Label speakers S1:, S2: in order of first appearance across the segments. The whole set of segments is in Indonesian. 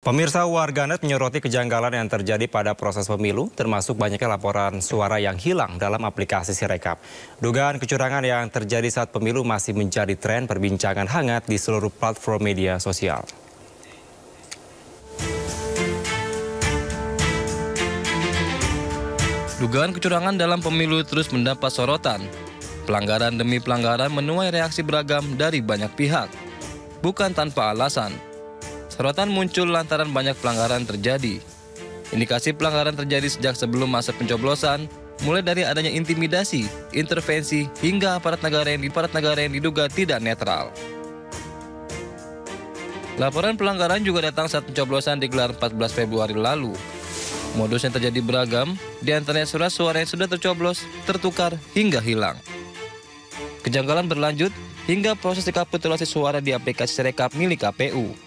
S1: Pemirsa, warganet menyoroti kejanggalan yang terjadi pada proses pemilu, termasuk banyaknya laporan suara yang hilang dalam aplikasi Sirekap. Dugaan kecurangan yang terjadi saat pemilu masih menjadi tren perbincangan hangat di seluruh platform media sosial.
S2: Dugaan kecurangan dalam pemilu terus mendapat sorotan. Pelanggaran demi pelanggaran menuai reaksi beragam dari banyak pihak. Bukan tanpa alasan. Sorotan muncul lantaran banyak pelanggaran terjadi. Indikasi pelanggaran terjadi sejak sebelum masa pencoblosan, mulai dari adanya intimidasi, intervensi, hingga aparat negara yang diduga tidak netral. Laporan pelanggaran juga datang saat pencoblosan digelar 14 Februari lalu. Modus yang terjadi beragam, di antaranya surat suara yang sudah tercoblos, tertukar, hingga hilang. Kejanggalan berlanjut hingga proses rekapitulasi suara di aplikasi Sirekap milik KPU.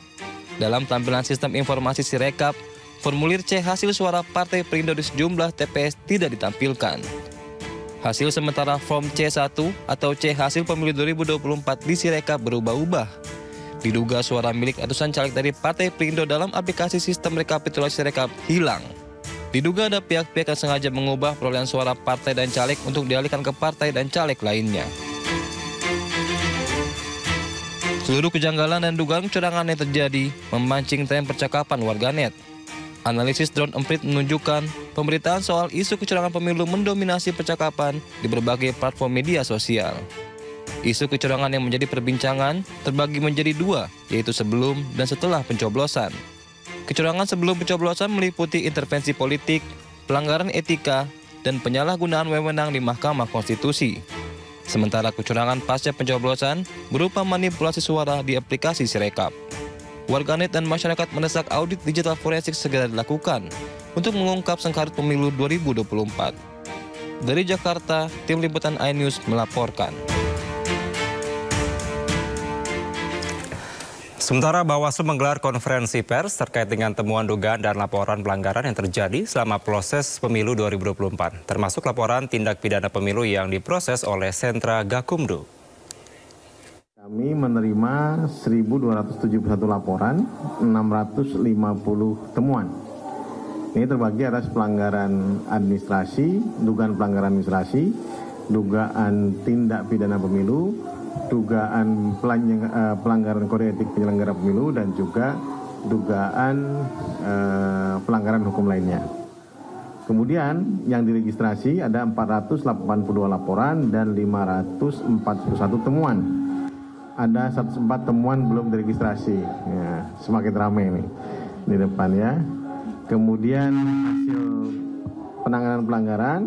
S2: Dalam tampilan sistem informasi Sirekap, formulir C hasil suara Partai Perindo di sejumlah TPS tidak ditampilkan. Hasil sementara form C1 atau C hasil pemilu 2024 di Sirekap berubah-ubah. Diduga suara milik ratusan caleg dari Partai Perindo dalam aplikasi sistem rekapitulasi Sirekap hilang. Diduga ada pihak-pihak yang sengaja mengubah perolehan suara partai dan caleg untuk dialihkan ke partai dan caleg lainnya. Seluruh kejanggalan dan dugaan kecurangan yang terjadi memancing tren percakapan warganet. Analisis drone emprit menunjukkan pemberitaan soal isu kecurangan pemilu mendominasi percakapan di berbagai platform media sosial. Isu kecurangan yang menjadi perbincangan terbagi menjadi dua, yaitu sebelum dan setelah pencoblosan. Kecurangan sebelum pencoblosan meliputi intervensi politik, pelanggaran etika, dan penyalahgunaan wewenang di Mahkamah Konstitusi. Sementara kecurangan pasca pencoblosan berupa manipulasi suara di aplikasi Sirekap. Warganet dan masyarakat mendesak audit digital forensik segera dilakukan untuk mengungkap sengkarut pemilu 2024. Dari Jakarta, tim liputan iNews melaporkan.
S1: Sementara Bawaslu menggelar konferensi pers terkait dengan temuan dugaan dan laporan pelanggaran yang terjadi selama proses pemilu 2024, termasuk laporan tindak pidana pemilu yang diproses oleh Sentra Gakumdu.
S3: Kami menerima 1.271 laporan, 650 temuan. Ini terbagi atas pelanggaran administrasi, dugaan pelanggaran administrasi, dugaan tindak pidana pemilu, dugaan pelanggaran kode etik penyelenggara pemilu, dan juga dugaan pelanggaran hukum lainnya. Kemudian yang diregistrasi ada 482 laporan dan 541 temuan. Ada 104 temuan belum diregistrasi. Ya, semakin ramai ini di depan ya. Kemudian hasil penanganan pelanggaran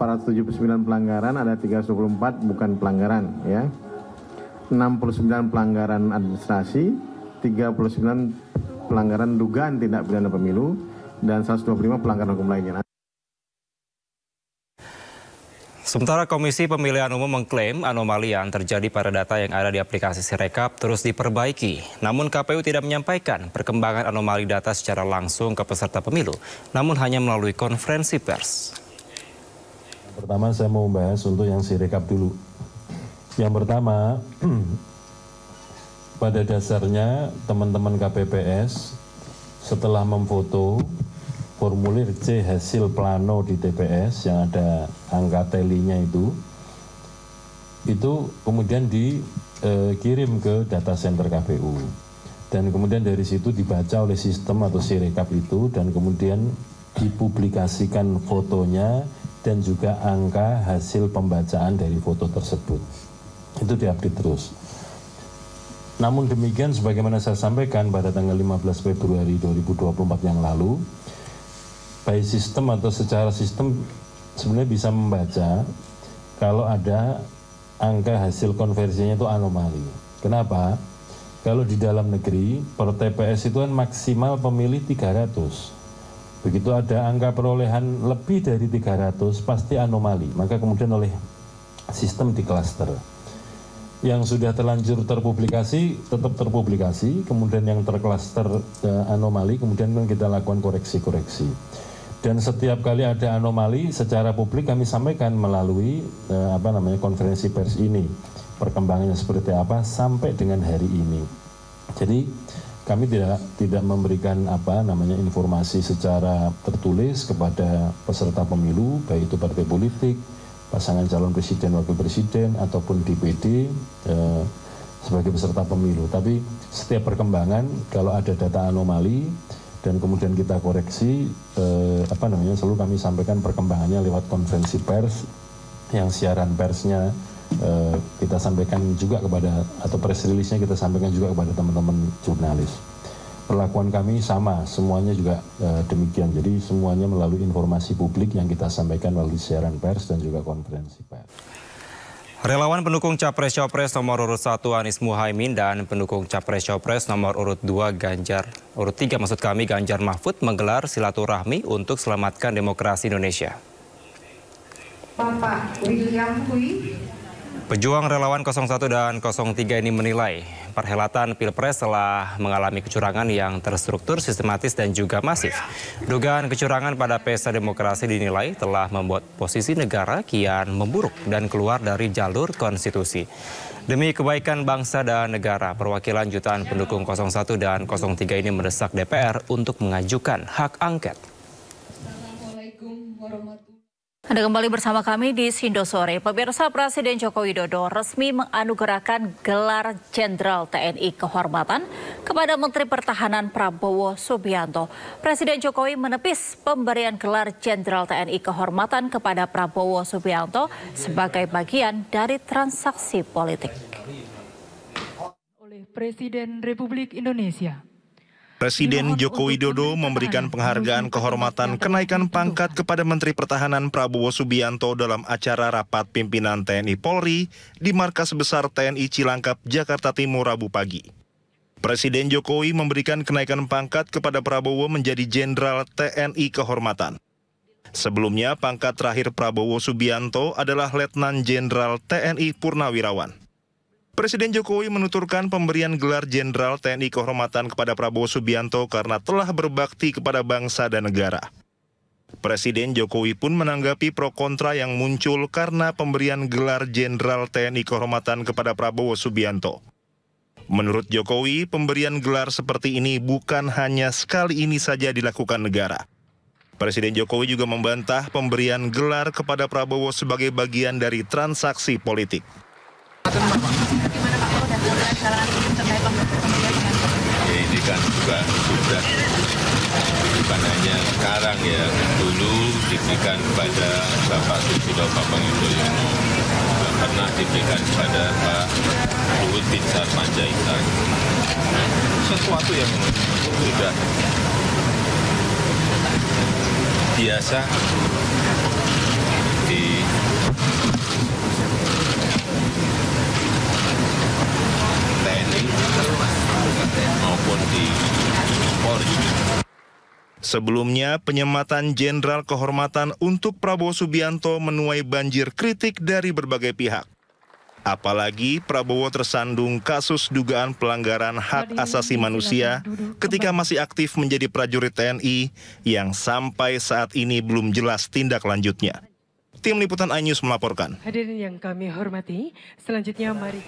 S3: 479 pelanggaran, ada 324 bukan pelanggaran ya. 69 pelanggaran administrasi, 39 pelanggaran dugaan tindak pidana pemilu, dan 125 pelanggaran hukum lainnya.
S1: Sementara Komisi Pemilihan Umum mengklaim anomali yang terjadi pada data yang ada di aplikasi Sirekap terus diperbaiki. Namun KPU tidak menyampaikan perkembangan anomali data secara langsung ke peserta pemilu, namun hanya melalui konferensi pers.
S4: Pertama saya mau membahas untuk yang Sirekap dulu. Yang pertama, pada dasarnya teman-teman KPPS setelah memfoto formulir C hasil plano di TPS yang ada angka telinya itu kemudian dikirim ke data center KPU. Dan kemudian dari situ dibaca oleh sistem atau Sirekap itu, dan kemudian dipublikasikan fotonya dan juga angka hasil pembacaan dari foto tersebut. Itu diupdate terus. Namun demikian, sebagaimana saya sampaikan pada tanggal 15 Februari 2024 yang lalu, baik sistem atau secara sistem sebenarnya bisa membaca kalau ada angka hasil konversinya itu anomali. Kenapa? Kalau di dalam negeri per TPS itu kan maksimal pemilih 300. Begitu ada angka perolehan lebih dari 300 pasti anomali, maka kemudian oleh sistem diklaster. Yang sudah terlanjur terpublikasi tetap terpublikasi, kemudian yang terklaster anomali kemudian kita lakukan koreksi-koreksi. Dan setiap kali ada anomali secara publik kami sampaikan melalui konferensi pers ini. Perkembangannya seperti apa sampai dengan hari ini. Jadi kami tidak memberikan informasi secara tertulis kepada peserta pemilu, baik itu partai politik, pasangan calon presiden, wakil presiden, ataupun DPD sebagai peserta pemilu. Tapi setiap perkembangan, kalau ada data anomali dan kemudian kita koreksi, selalu kami sampaikan perkembangannya lewat konferensi pers, yang siaran persnya kita sampaikan juga kepada, atau press release-nya kita sampaikan juga kepada teman-teman jurnalis. Perlakuan kami sama, semuanya juga demikian. Jadi semuanya melalui informasi publik yang kita sampaikan melalui siaran pers dan juga konferensi pers.
S1: Relawan pendukung Capres-Cawapres nomor urut 1 Anies Muhaimin dan pendukung Capres-Cawapres nomor urut 3 Ganjar Mahfud menggelar silaturahmi untuk selamatkan demokrasi Indonesia.
S5: Bapak William Hui.
S1: Pejuang relawan 01 dan 03 ini menilai perhelatan Pilpres telah mengalami kecurangan yang terstruktur, sistematis dan juga masif. Dugaan kecurangan pada pesta demokrasi dinilai telah membuat posisi negara kian memburuk dan keluar dari jalur konstitusi. Demi kebaikan bangsa dan negara, perwakilan jutaan pendukung 01 dan 03 ini mendesak DPR untuk mengajukan hak angket.
S6: Anda kembali bersama kami di Sindo Sore. Pemirsa, Presiden Joko Widodo resmi menganugerahkan gelar Jenderal TNI Kehormatan kepada Menteri Pertahanan Prabowo Subianto. Presiden Jokowi menepis pemberian gelar Jenderal TNI Kehormatan kepada Prabowo Subianto sebagai bagian dari transaksi politik.
S7: Oleh Presiden Republik Indonesia.
S8: Presiden Joko Widodo memberikan penghargaan kehormatan kenaikan pangkat kepada Menteri Pertahanan Prabowo Subianto dalam acara rapat pimpinan TNI Polri di Markas Besar TNI Cilangkap, Jakarta Timur, Rabu pagi. Presiden Jokowi memberikan kenaikan pangkat kepada Prabowo menjadi Jenderal TNI Kehormatan. Sebelumnya, pangkat terakhir Prabowo Subianto adalah Letnan Jenderal TNI Purnawirawan. Presiden Jokowi menuturkan pemberian gelar Jenderal TNI Kehormatan kepada Prabowo Subianto karena telah berbakti kepada bangsa dan negara. Presiden Jokowi pun menanggapi pro kontra yang muncul karena pemberian gelar Jenderal TNI Kehormatan kepada Prabowo Subianto. Menurut Jokowi, pemberian gelar seperti ini bukan hanya sekali ini saja dilakukan negara. Presiden Jokowi juga membantah pemberian gelar kepada Prabowo sebagai bagian dari transaksi politik.
S9: Ya, ini kan juga sudah bukan hanya sekarang ya, dulu diberikan kepada Bapak Susilo Bambang Yudhoyono, pernah diberikan kepada Pak Luhut bin Sarpanjaitan. Sesuatu yang sudah biasa di TNI maupun di Polri.
S8: Sebelumnya, penyematan Jenderal Kehormatan untuk Prabowo Subianto menuai banjir kritik dari berbagai pihak. Apalagi Prabowo tersandung kasus dugaan pelanggaran hak asasi manusia ketika masih aktif menjadi prajurit TNI yang sampai saat ini belum jelas tindak lanjutnya. Tim Liputan iNews melaporkan.
S7: Hadirin yang kami hormati, selanjutnya mari